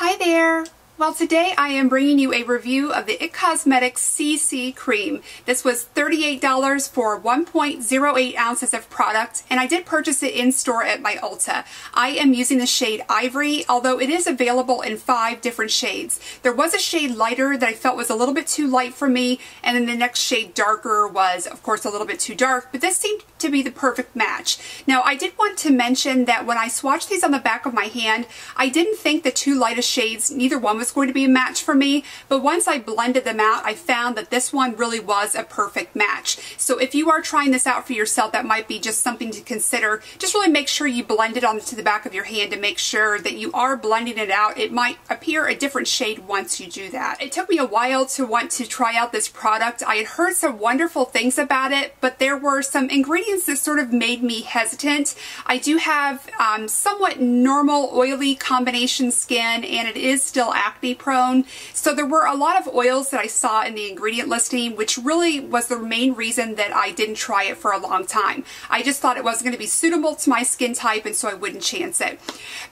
Hi there! Well, today I am bringing you a review of the IT Cosmetics CC Cream. This was $38 for 1.08 ounces of product, and I did purchase it in store at my Ulta. I am using the shade Ivory, although it is available in 5 different shades. There was a shade lighter that I felt was a little bit too light for me, and then the next shade darker was, of course, a little bit too dark, but this seemed to be the perfect match. Now, I did want to mention that when I swatched these on the back of my hand, I didn't think the two lightest shades, neither one was going to be a match for me, but once I blended them out, I found that this one really was a perfect match. So if you are trying this out for yourself, that might be just something to consider. Just really make sure you blend it onto the back of your hand to make sure that you are blending it out. It might appear a different shade once you do that. It took me a while to want to try out this product. I had heard some wonderful things about it, but there were some ingredients that sort of made me hesitant. I do have somewhat normal oily combination skin, and it is still acne prone. So there were a lot of oils that I saw in the ingredient listing, which really was the main reason that I didn't try it for a long time. I just thought it wasn't going to be suitable to my skin type, and so I wouldn't chance it.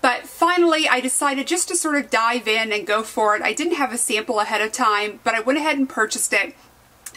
But finally, I decided just to sort of dive in and go for it. I didn't have a sample ahead of time, but I went ahead and purchased it.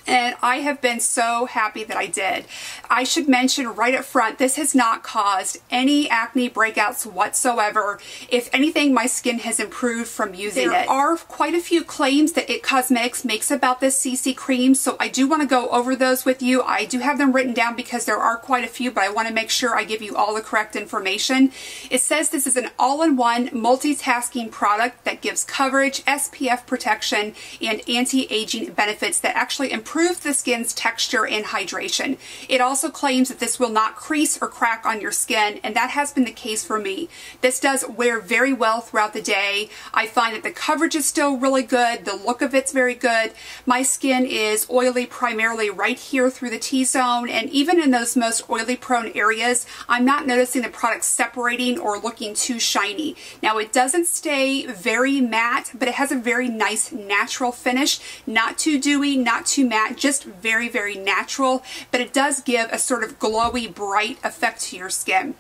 And I have been so happy that I did. I should mention right up front, this has not caused any acne breakouts whatsoever. If anything, my skin has improved from using it. There are quite a few claims that IT Cosmetics makes about this CC cream, so I do want to go over those with you. I do have them written down because there are quite a few, but I want to make sure I give you all the correct information. It says this is an all-in-one multitasking product that gives coverage, SPF protection, and anti-aging benefits that actually improve the skin's texture and hydration. It also claims that this will not crease or crack on your skin, and that has been the case for me. This does wear very well throughout the day. I find that the coverage is still really good. The look of it's very good. My skin is oily primarily right here through the T-zone, and even in those most oily prone areas, I'm not noticing the product separating or looking too shiny. Now, it doesn't stay very matte, but it has a very nice natural finish. Not too dewy, not too matte, just very, very natural, but it does give a sort of glowy, bright effect to your skin.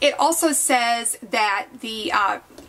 It also says that the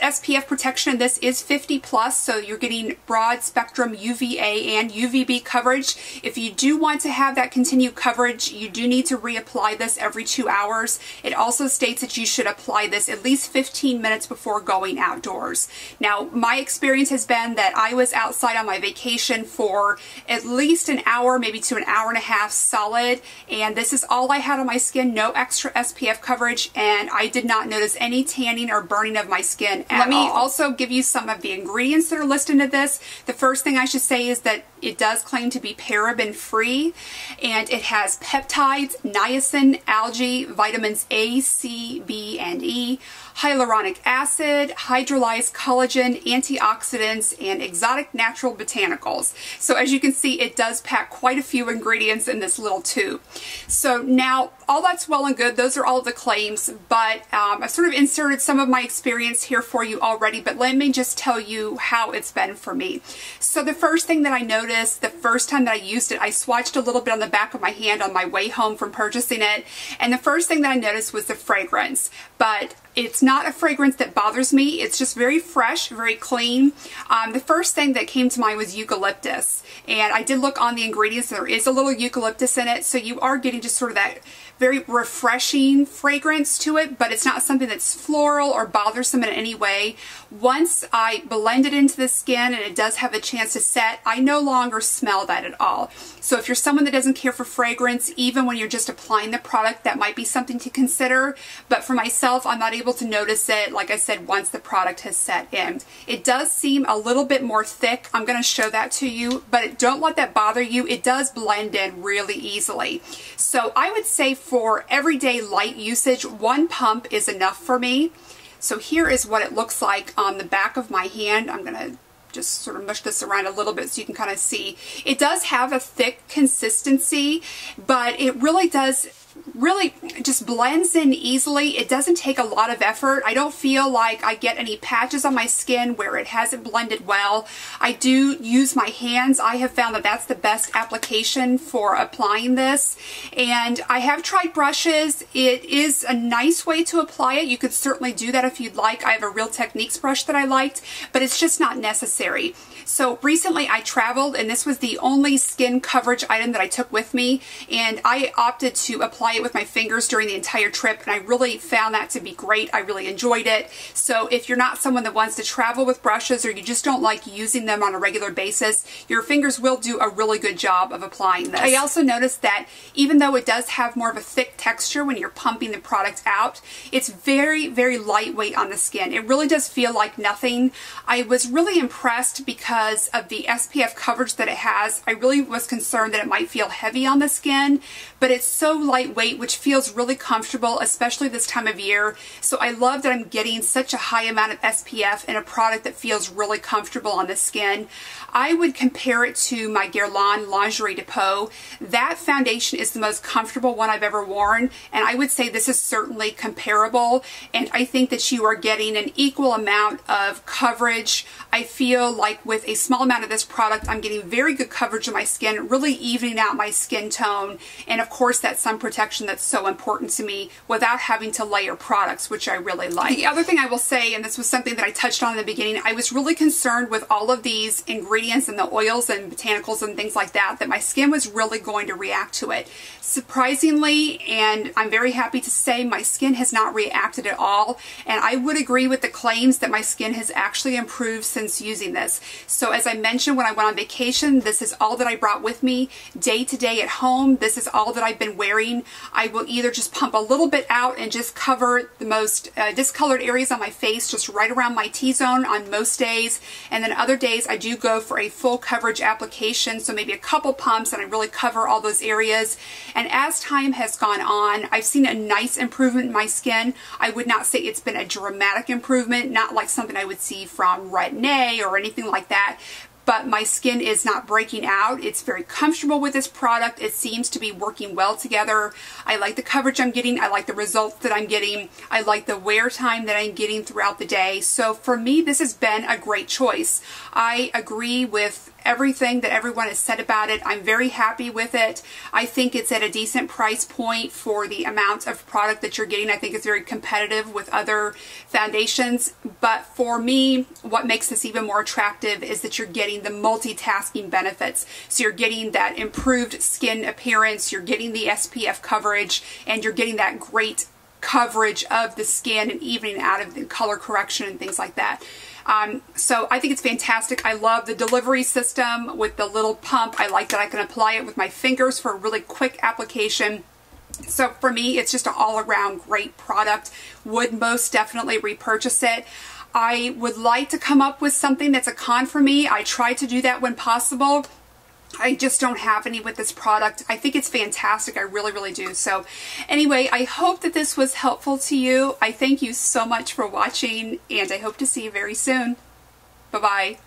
SPF protection in this is 50 plus, so you're getting broad spectrum UVA and UVB coverage. If you do want to have that continued coverage, you do need to reapply this every 2 hours. It also states that you should apply this at least 15 minutes before going outdoors. Now, my experience has been that I was outside on my vacation for at least an hour, maybe to an hour and a half solid, and this is all I had on my skin, no extra SPF coverage, and I did not notice any tanning or burning of my skin. Let me also give you some of the ingredients that are listed in this. The first thing I should say is that it does claim to be paraben free, and it has peptides, niacin, algae, vitamins A, C, B, and E, hyaluronic acid, hydrolyzed collagen, antioxidants, and exotic natural botanicals. So as you can see, it does pack quite a few ingredients in this little tube. So now, all that's well and good. Those are all of the claims, but I sort of inserted some of my experience here for you already, but let me just tell you how it's been for me. So the first thing that I noticed the first time that I used it, I swatched a little bit on the back of my hand on my way home from purchasing it, and the first thing that I noticed was the fragrance. But it's not a fragrance that bothers me. It's just very fresh, very clean. The first thing that came to mind was eucalyptus, and I did look on the ingredients. There is a little eucalyptus in it, so you are getting just sort of that very refreshing fragrance to it, but it's not something that's floral or bothersome in any way. Once I blend it into the skin and it does have a chance to set, I no longer smell that at all. So if you're someone that doesn't care for fragrance, even when you're just applying the product, that might be something to consider. But for myself, I'm not able to notice it, like I said, once the product has set in. It does seem a little bit more thick. I'm going to show that to you, but don't let that bother you. It does blend in really easily. So I would say for everyday light usage, 1 pump is enough for me. So here is what it looks like on the back of my hand. I'm going to just sort of mush this around a little bit so you can kind of see. It does have a thick consistency, but it really does really just blends in easily. It doesn't take a lot of effort. I don't feel like I get any patches on my skin where it hasn't blended well. I do use my hands. I have found that that's the best application for applying this. And I have tried brushes. It is a nice way to apply it. You could certainly do that if you'd like. I have a Real Techniques brush that I liked, but it's just not necessary. So recently I traveled, and this was the only skin coverage item that I took with me, and I opted to apply it with my fingers during the entire trip, and I really found that to be great. I really enjoyed it. So if you're not someone that wants to travel with brushes, or you just don't like using them on a regular basis, your fingers will do a really good job of applying this. I also noticed that even though it does have more of a thick texture when you're pumping the product out, it's very, very lightweight on the skin. It really does feel like nothing. I was really impressed because of the SPF coverage that it has. I really was concerned that it might feel heavy on the skin, but it's so lightweight, which feels really comfortable, especially this time of year. So I love that I'm getting such a high amount of SPF in a product that feels really comfortable on the skin. I would compare it to my Guerlain Lingerie Depot. That foundation is the most comfortable one I've ever worn, and I would say this is certainly comparable, and I think that you are getting an equal amount of coverage. I feel like with a small amount of this product, I'm getting very good coverage of my skin, really evening out my skin tone, and of course that sun protection that's so important to me without having to layer products, which I really like. The other thing I will say, and this was something that I touched on in the beginning, I was really concerned with all of these ingredients and the oils and botanicals and things like that, that my skin was really going to react to it. Surprisingly, and I'm very happy to say, my skin has not reacted at all, and I would agree with the claims that my skin has actually improved since using this. So as I mentioned when I went on vacation, this is all that I brought with me day to day at home. This is all that I've been wearing. I will either just pump a little bit out and just cover the most discolored areas on my face, just right around my T-zone on most days, and then other days I do go for a full coverage application, so maybe a couple pumps and I really cover all those areas. And as time has gone on, I've seen a nice improvement in my skin. I would not say it's been a dramatic improvement, not like something I would see from Retin-A or anything like that, but my skin is not breaking out. It's very comfortable with this product. It seems to be working well together. I like the coverage I'm getting. I like the results that I'm getting. I like the wear time that I'm getting throughout the day. So for me, this has been a great choice. I agree with everything that everyone has said about it. I'm very happy with it. I think it's at a decent price point for the amount of product that you're getting. I think it's very competitive with other foundations, but for me, what makes this even more attractive is that you're getting the multitasking benefits. So you're getting that improved skin appearance, you're getting the SPF coverage, and you're getting that great coverage of the skin and evening out of the color correction and things like that. So I think it's fantastic. I love the delivery system with the little pump. I like that I can apply it with my fingers for a really quick application. So for me, it's just an all-around great product. Would most definitely repurchase it. I would like to come up with something that's a con for me. I try to do that when possible. I just don't have any with this product. I think it's fantastic. I really, really do. So anyway, I hope that this was helpful to you. I thank you so much for watching, and I hope to see you very soon. Bye-bye.